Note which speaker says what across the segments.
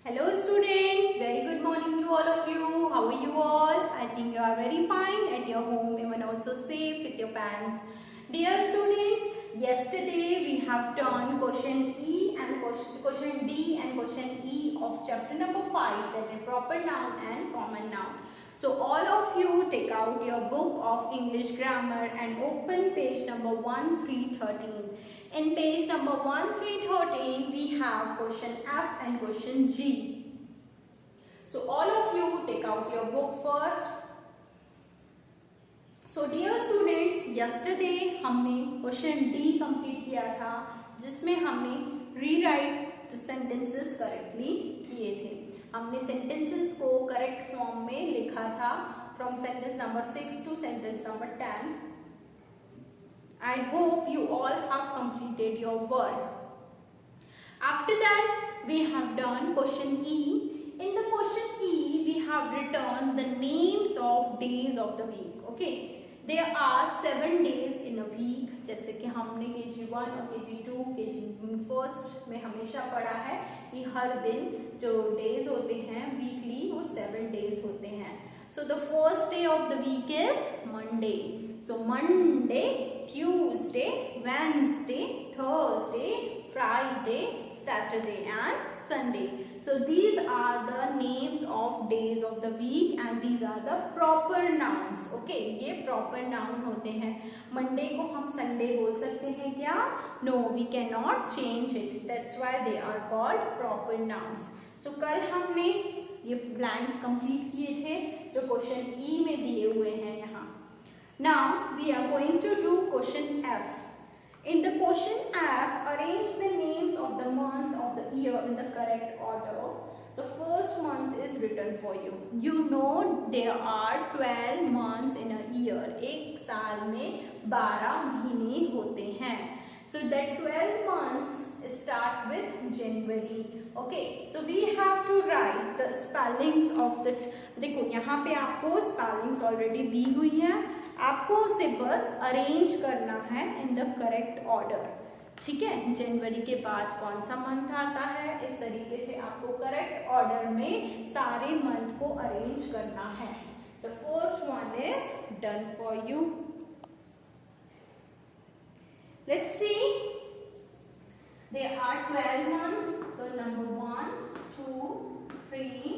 Speaker 1: Hello students, very good morning to all of you. How are you all? I think you are very fine at your home, even also safe with your parents. Dear students, yesterday we have done question E and question D and question E of chapter number 5, that is proper noun and common noun. So all of you take out your book of English grammar and open page number 1313. In page number 1313, we have question F and question G. So all of you take out your book first. So dear students, yesterday हमने question D complete किया था, जिसमें हमने rewrite the sentences correctly किए थे. हमने sentences को correct form में लिखा था from sentence number 6 to sentence number 10. I hope you all have completed your word. After that, we have done question E. In the question E, we have written the names of days of the week. Okay. There are 7 days in a week. जैसे कि हमने KG1 और KG2, KG1 में हमेशा पढ़ा है कि हर दिन जो days होते हैं weekly वो 7 days होते हैं. So the first day of the week is Monday. So Monday, Tuesday, Wednesday, Thursday, Friday, Saturday and Sunday. So these are the names of days of the week and these are the proper nouns. Okay, ये proper noun होते हैं. Monday को हम Sunday बोल सकते हैं क्या? No, we cannot change it. That's why they are called proper nouns. So कल हमने ये blanks complete किए थे जो question E में दिए हुए हैं यहाँ. Now we are going to do question F. In the question F, arrange the names of the month of the year in the correct order. The first month is written for you. You know there are 12 months in a year. एक साल में 12 महीने होते हैं. So that 12 months start with January. Okay, so we have to write the spellings of the. देखो यहाँ पे आपको spellings already दी हुई हैं. आपको उसे बस अरेंज करना है इन द करेक्ट ऑर्डर. ठीक है, जनवरी के बाद कौन सा मंथ आता है, इस तरीके से आपको करेक्ट ऑर्डर में सारे मंथ को अरेंज करना है. The first one is done for you. Let's see, there are 12 month. तो नंबर 1, 2, 3,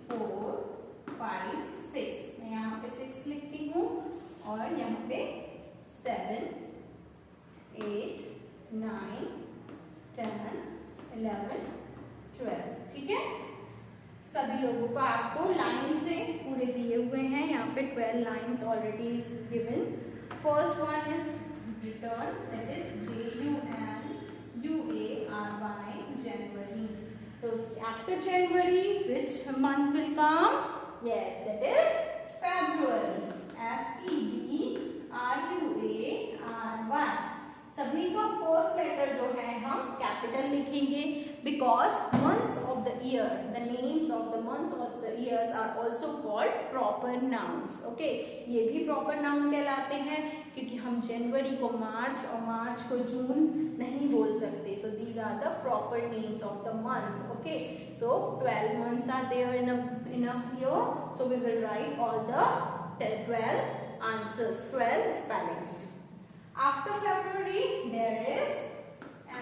Speaker 1: 4, 5, 6. मैं यहाँ पे 6 लिखती हूँ और यहाँ पे 7, 8, 9, 10, 11, 12. ठीक है, सभी लोगों को आपको लाइन से पूरे दिए हुए हैं. यहाँ पे 12 lines already is given. First one is return, that is JUNUARY, January. तो after January which month will come? Yes, that is February. FEBRUARY. सभी का फर्स्ट लेटर जो है हम कैपिटल लिखेंगे because months of the year, the names of the months of the years are also called proper nouns. Okay, ये भी proper noun कहलाते हैं क्योंकि हम जनवरी को मार्च और मार्च को जून नहीं बोल सकते. So these are the proper names of the month. Okay, so 12 months are there in a year. So we will write all the 12 answers, 12 spellings. After February, there is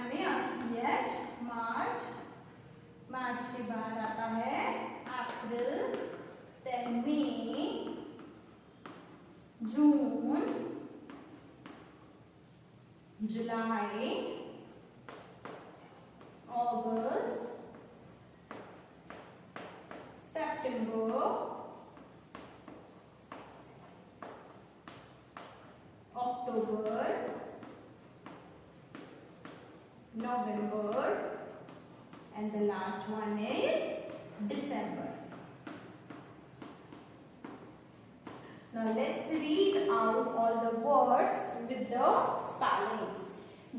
Speaker 1: MARCH, March. मार्च के बाद आता है अप्रैल, then May, June, July, August, September, October, November, and the last one is December. Now let's read out all the words with the spellings.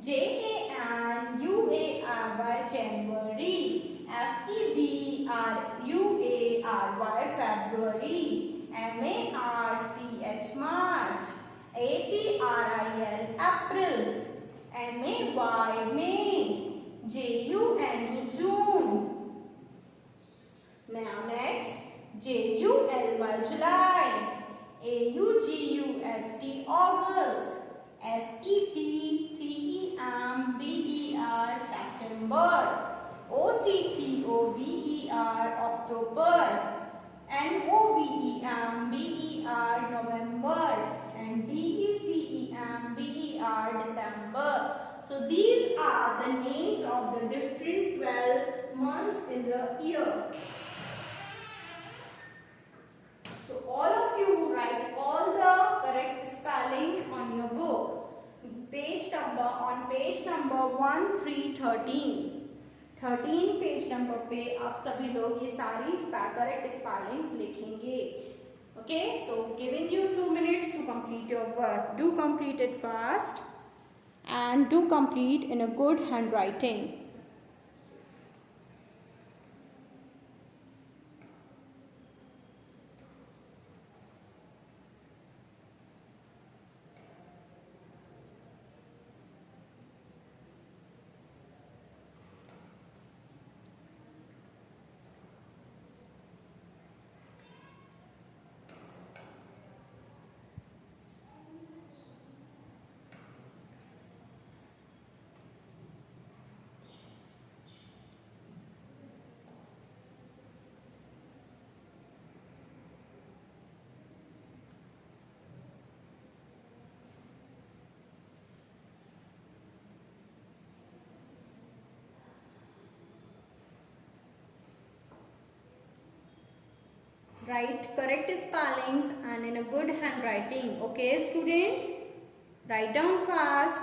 Speaker 1: JANUARY, January. FEBRUARY, February. MARCH, March. APRIL, April. MAY, May. JUNE, June. Now next, J-U-L-Y, July. A-U-G-U-S-T, August. S-E-P-T-E-M-B-E-R, September. O-C-T-O-V-E-R, October. N-O-V-E-M-B-E-R, November. And D-E-C-E-M-B-E-R, December. So these are the names of the different 12 months in the year. So all of you write all the correct spellings on your book. Page number 13 page number पे आप सभी लोग ये सारी correct spellings लिखेंगे. Okay, so giving you 2 minutes to complete your work. Do complete it fast and do complete in a good handwriting. Write correct spellings and in a good handwriting. Okay, students? Write down fast.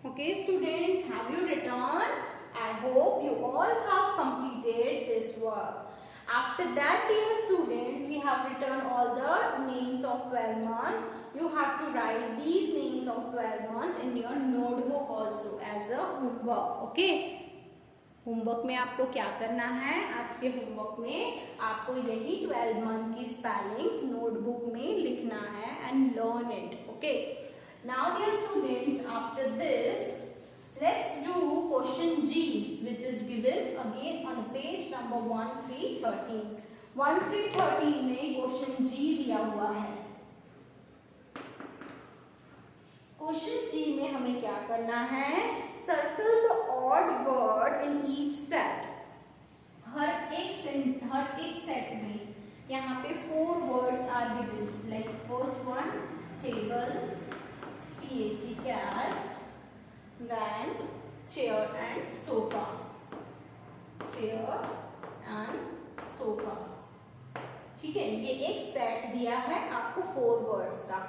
Speaker 1: Okay, students, have you written? I hope you all have completed this work. After that, dear students, we have written all the names of 12 months. You have to write these names of 12 months in your notebook also as a homework. Okay? Homework में आपको क्या करना है? आज के homework में आपको यही 12 मंथ की स्पेलिंग्स नोटबुक में लिखना है and learn it. Okay. Now dear students, after this, let's do question G, which is given again on page number 1313. 1313 में question G दिया हुआ है. क्वेश्चन जी में हमें क्या करना है? Circle the odd word in each set. हर एक सेट में यहाँ पे 4 words are given. Like first one table, CAT cat, then chair and sofa. Chair and sofa. ठीक है, ये एक सेट दिया है आपको 4 वर्ड्स का.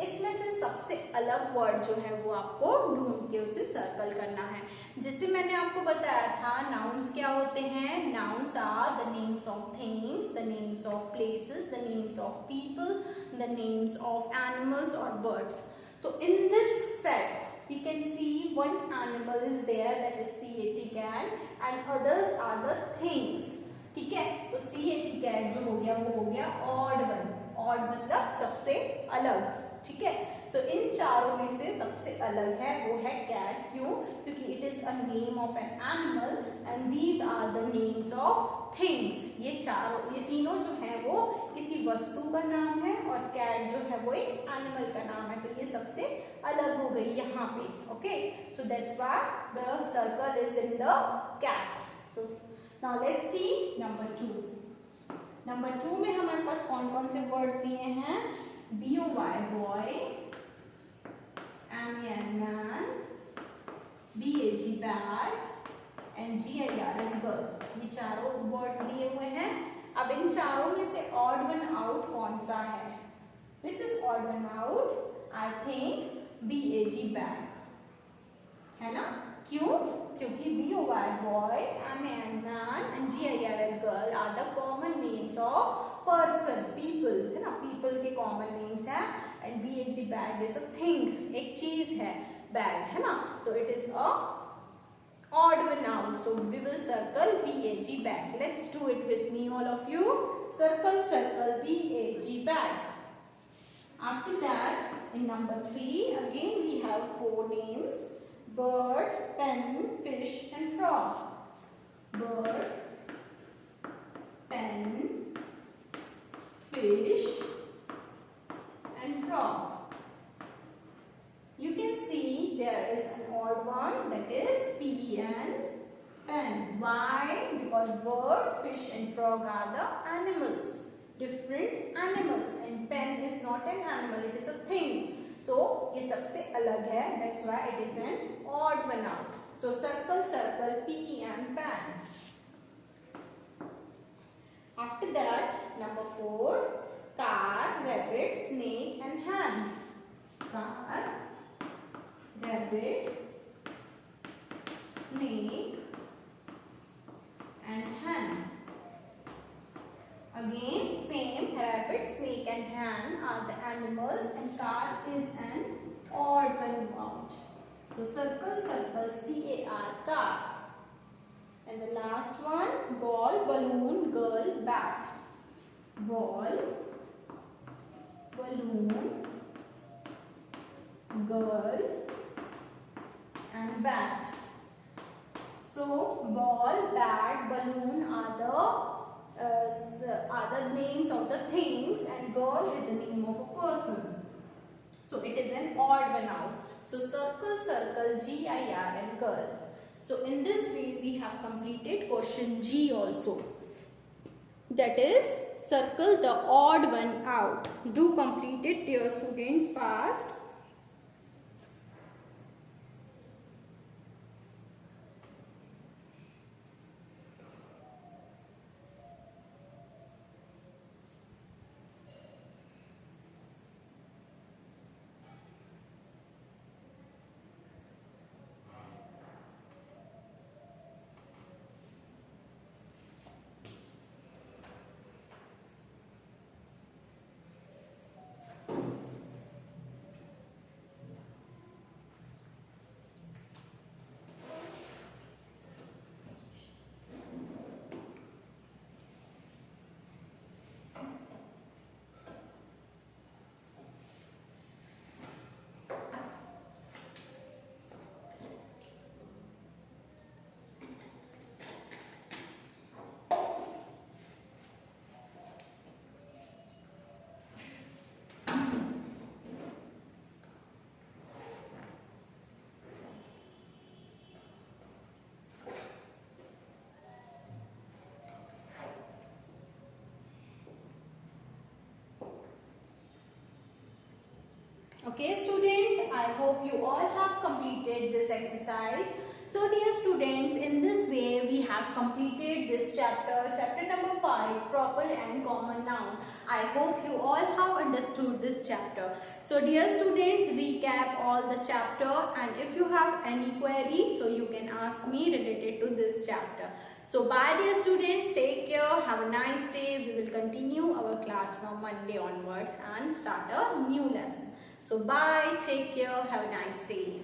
Speaker 1: इसमें से सबसे अलग वर्ड जो है वो आपको ढूंढ के उसे सर्कल करना है. जैसे मैंने आपको बताया था, नाउन्स क्या होते हैं? Nouns are the names of things, the names of places, the names of people, the names of animals और birds. So in this set you can see one animal is there, that is CAT cat, and others are the things. ठीक है, तो CAT cat जो हो गया वो हो गया odd one. odd मतलब सबसे अलग. ठीक है, so इन चारों में से सबसे अलग है वो है cat. क्यों? क्योंकि it is a name of an animal and these are the names of things. ये तीनों जो है वो किसी वस्तु का नाम है और कैट जो है वो एक एनिमल का नाम है, तो ये सबसे अलग हो गई यहाँ पे। Okay, so that's why the circle is in the cat. So now let's see number 2। Number 2 में हमारे पास कौन कौन से वर्ड्स दिए हैं? BOY boy, MAN man, BAG bag and GIRL girl. ये चारों वर्ड्स दिए हुए हैं। अब इन चारों में से ऑड वन आउट कौन सा है? Which is odd one out? I think BAG bag, है ना? क्यों? क्योंकि BOY boy, MAN man and GIRL girl are the common names of person, people, है ना? पीपल के कॉमन नेम्स है। And BAG bag is a thing, एक चीज है, बैग, है ना? तो it is a odd one out. So we will circle BAG bag. Let's do it with me, all of you. Circle, circle BAG bag. After that, in number 3, again we have 4 names: bird, pen, fish, and frog. Bird, pen, fish, and frog. You can see there is an odd one, that is PEN, pen. Why? Because bird, fish and frog are the animals, different animals, and pen is not an animal, it is a thing. So ये सबसे अलग है, that's why it is an odd one out. So circle, circle PEN, pen. After that, number 4, car, rabbit, snake and hen. Car, rabbit, snake and hen. Again same, rabbit, snake and hen are the animals and car is an odd one out. So circle, circle CAR, car. And the last one, ball, balloon, girl, bat. Ball, balloon, girl and bat. So ball, bat, balloon are the names of the things, and girl is the name of a person. So it is an odd one out. So circle, circle GIRL, girl. So in this way we have completed question G also. That is circle the odd one out. Do complete it, dear students, fast. Okay students, I hope you all have completed this exercise. So dear students, in this way we have completed this chapter, chapter number 5, proper and common noun. I hope you all have understood this chapter. So dear students, recap all the chapter, and if you have any query, so you can ask me related to this chapter. So bye dear students, take care, have a nice day. We will continue our class from Monday onwards and start a new lesson. So bye, take care, have a nice day.